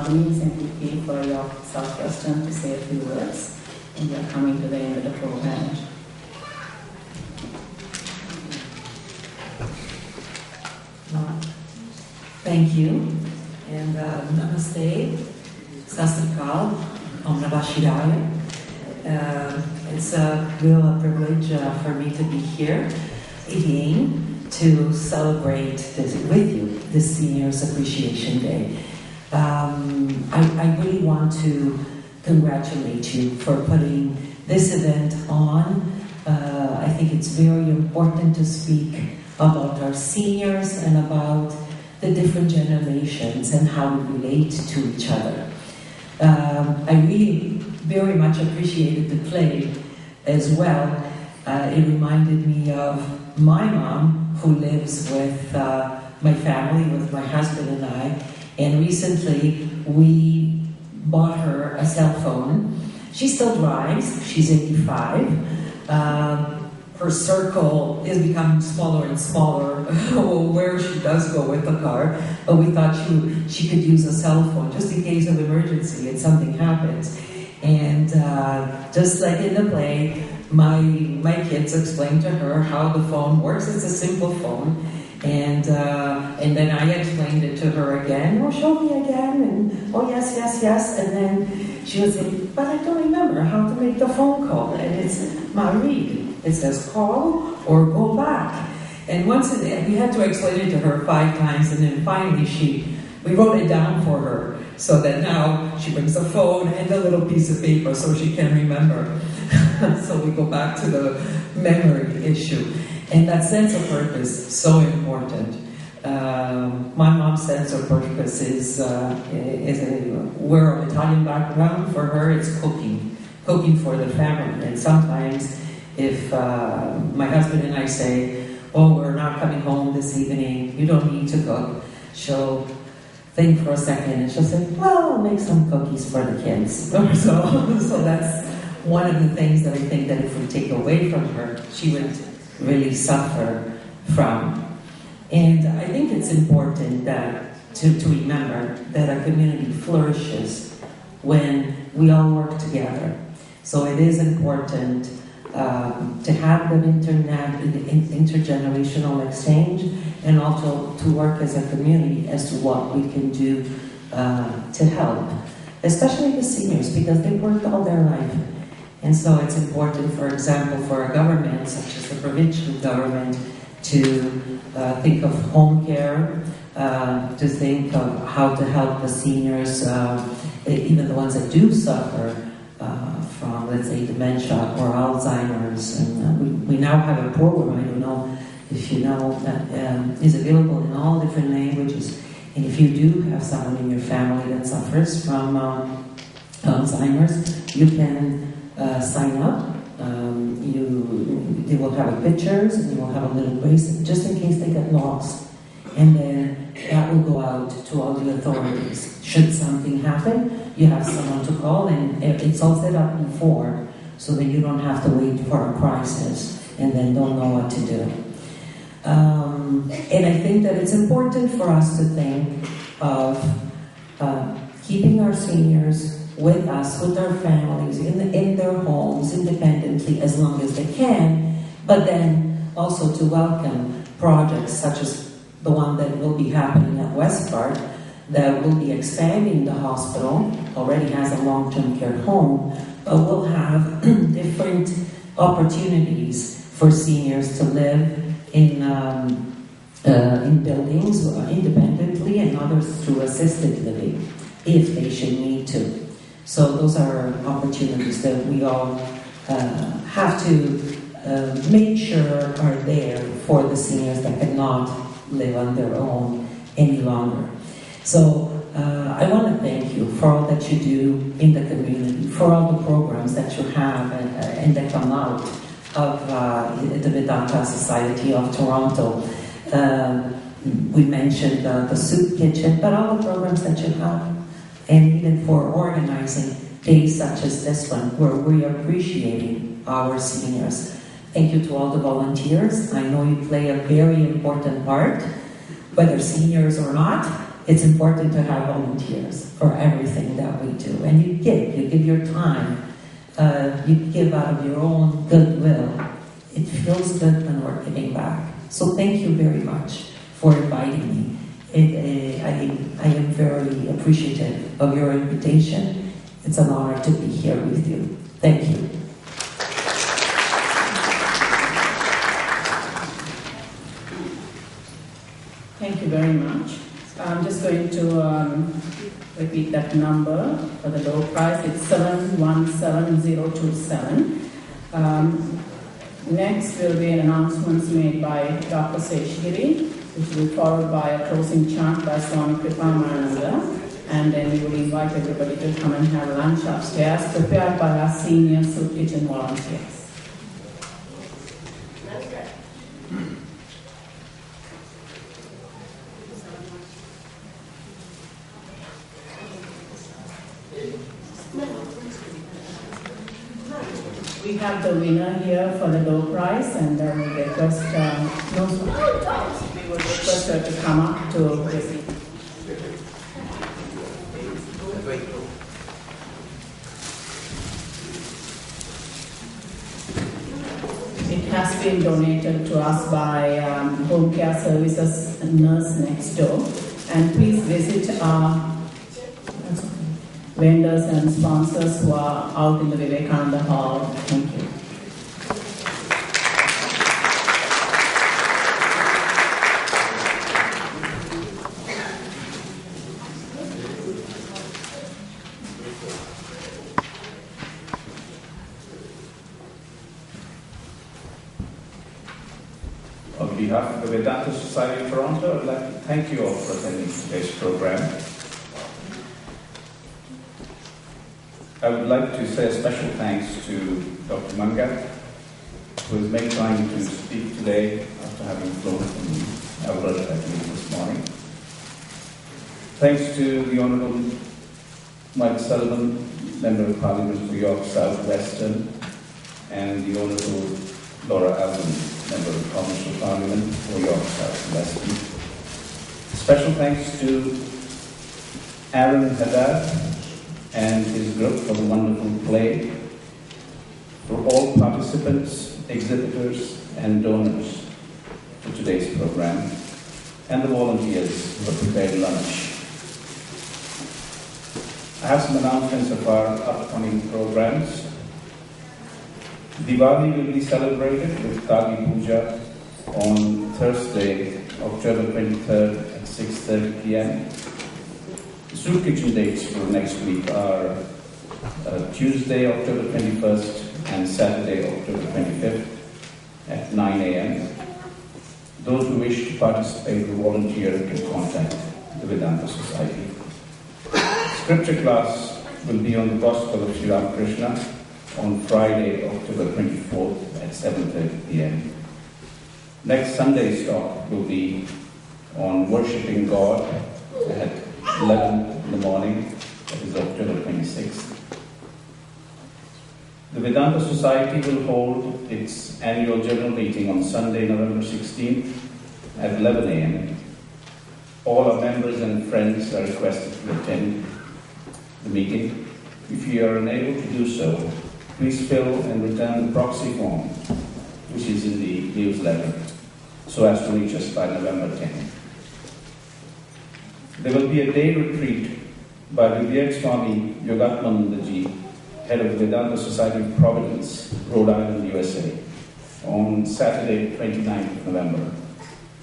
please indicate for yourself question to say a few words. And we are coming to the end of the program. Thank you, and namaste, sasakal, om namah shivaya. It's a real privilege for me to be here again to celebrate this with you, this Seniors Appreciation Day. I really want to congratulate you for putting this event on. I think it's very important to speak about our seniors and about the different generations and how we relate to each other. I really very much appreciated the play as well. It reminded me of my mom, who lives with my family, with my husband and I, and recently we bought her a cell phone. She still drives, she's 85. Her circle is becoming smaller and smaller where she does go with the car, but we thought she could use a cell phone just in case of emergency and something happens. And just like in the play, my kids explained to her how the phone works. It's a simple phone, and then I explained it to her again. Oh, show me again, and oh yes, and then she was saying, but I don't remember how to make the phone call, and it's Marie. It says call or go back. And once we had to explain it to her 5 times, and then finally we wrote it down for her so that now she brings a phone and a little piece of paper so she can remember. So we go back to the memory issue. And that sense of purpose is so important. My mom's sense of purpose is we're of Italian background. For her, it's cooking for the family. And sometimes if my husband and I say, oh, we're not coming home this evening, you don't need to cook, she'll think for a second and she'll say, well, I'll make some cookies for the kids. So that's one of the things that I think that if we take away from her, she would really suffer from. And I think it's important to remember that a community flourishes when we all work together. So it is important to have that intergenerational exchange, and also to work as a community as to what we can do to help, especially the seniors, because they worked all their life. And so it's important, for example, for a government, such as the provincial government, to think of home care, to think of how to help the seniors, even the ones that do suffer from, let's say, dementia or Alzheimer's. And we now have a program, I don't know if you know, that is available in all different languages. And if you do have someone in your family that suffers from Alzheimer's, you can sign up. They will have pictures, and you will have a little bracelet just in case they get lost. And then that will go out to all the authorities. Should something happen, you have someone to call, and it's all set up before, so that you don't have to wait for a crisis and then don't know what to do. And I think that it's important for us to think of keeping our seniors with us, with our families, in their homes, independently, as long as they can, but then also to welcome projects such as the one that will be happening at Westport, that will be expanding the hospital, already has a long-term care home, but will have different opportunities for seniors to live in buildings independently, and others through assisted living, if they should need to. So those are opportunities that we all have to make sure are there for the seniors that cannot live on their own any longer. So I want to thank you for all that you do in the community, for all the programs that you have and that come out of the Vedanta Society of Toronto. We mentioned the soup kitchen, but all the programs that you have, and even for organizing days such as this one, where we are appreciating our seniors. Thank you to all the volunteers. I know you play a very important part, whether seniors or not, it's important to have volunteers for everything that we do. And you give your time, you give out of your own goodwill. It feels good when we're giving back. So thank you very much for inviting me. I am very appreciative of your invitation. It's an honor to be here with you. Thank you. Thank you very much. I'm just going to repeat that number for the door prize. It's 717027. Next will be announcements made by Dr. Seshgiri, which will be followed by a closing chant by Swami Kripamananda, and then we will invite everybody to come and have lunch upstairs, prepared by our senior soup kitchen volunteers. We have the winner here for the door prize, and we request we would request her to come up to receive. It has been donated to us by Home Care Services nurse next door, and please visit our vendors and sponsors who are out in the Vivekananda Hall. Thank you. On behalf of the Vedanta Society of Toronto, I'd like to thank you all for attending today's program. I would like to say a special thanks to Dr. Mangat, who has made time to speak today after having flown from Alberta this morning. Thanks to the Honourable Mike Sullivan, Member of Parliament for York South Western, and the Honourable Laura Allen, Member of Provincial Parliament for York South Western. Special thanks to Aaron Haddad and his group for the wonderful play, for all participants, exhibitors, and donors for today's program, and the volunteers who have prepared lunch. I have some announcements of our upcoming programs. Diwali will be celebrated with Kali Puja on Thursday, October 23rd at 6:30 p.m. The soup kitchen dates for next week are Tuesday, October 21st and Saturday, October 25th at 9 a.m. Those who wish to participate or volunteer can contact the Vedanta Society. Scripture class will be on the Gospel of Sri Ramakrishna on Friday, October 24th at 7:30 p.m. Next Sunday's talk will be on worshipping God at 11 in the morning, that is October 26th. The Vedanta Society will hold its annual general meeting on Sunday, November 16th at 11 a.m. All our members and friends are requested to attend the meeting. If you are unable to do so, please fill and return the proxy form, which is in the newsletter, so as to reach us by November 10th. There will be a day retreat by Vivek Swami Yogatmanandaji, head of the Vedanta Society of Providence, Rhode Island, USA, on Saturday, 29th of November.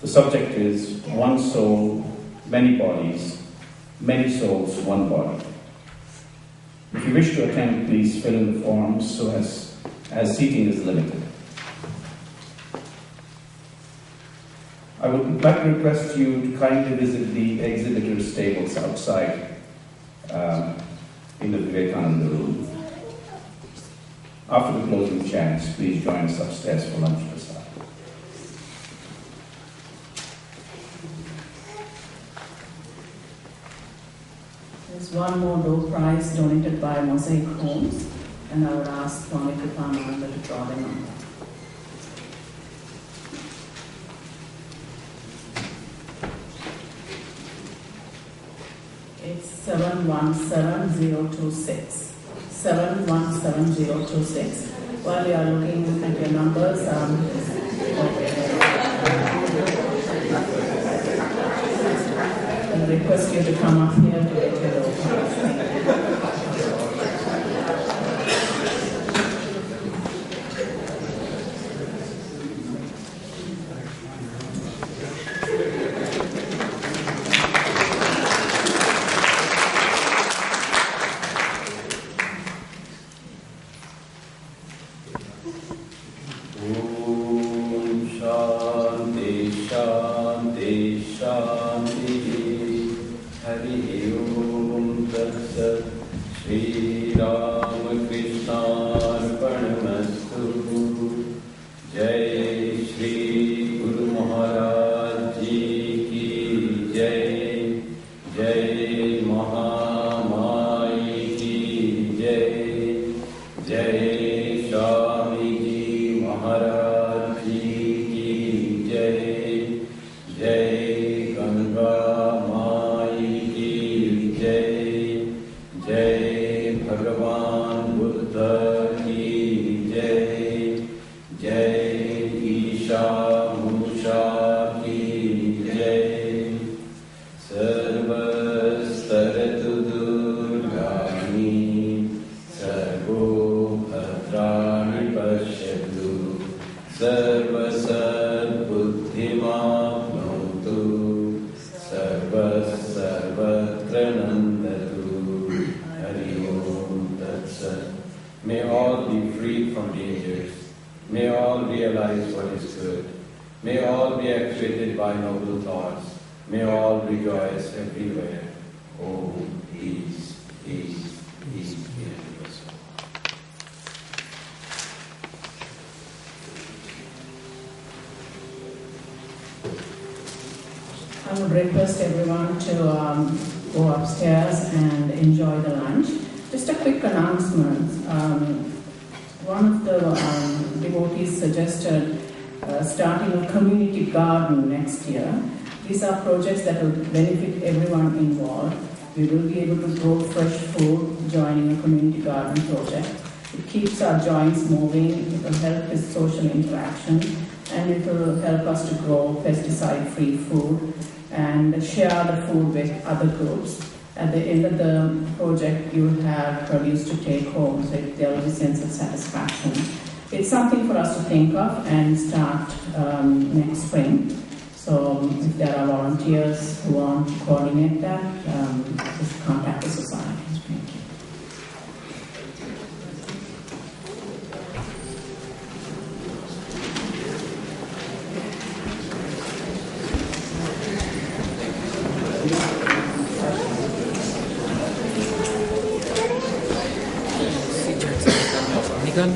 The subject is One Soul, Many Bodies, Many Souls, One Body. If you wish to attend, please fill in the forms so as seating is limited. I would like to request you to kindly visit the exhibitors' tables outside in the Vivekananda room. After the closing chants, please join us upstairs for lunch prasad. There's one more door prize donated by Mosaic Homes, and I would ask Swami Kripamananda to draw them on. It's 717026. 717026. While you are looking at your numbers, I request you to come up here to get your documents. May all be freed from dangers. May all realize what is good. May all be actuated by noble thoughts. May all rejoice everywhere. Oh, peace, peace, peace be unto your soul. I would request everyone to go upstairs and enjoy the lunch. Just a quick announcement. One of the devotees suggested starting a community garden next year. These are projects that will benefit everyone involved. We will be able to grow fresh food joining a community garden project. It keeps our joints moving, it will help with social interaction, and it will help us to grow pesticide-free food and share the food with other groups. At the end of the project, you will have produce to take home, so there will be a sense of satisfaction. It's something for us to think of and start next spring. So if there are volunteers who want to coordinate that, just contact the society. Thank you. Nikan,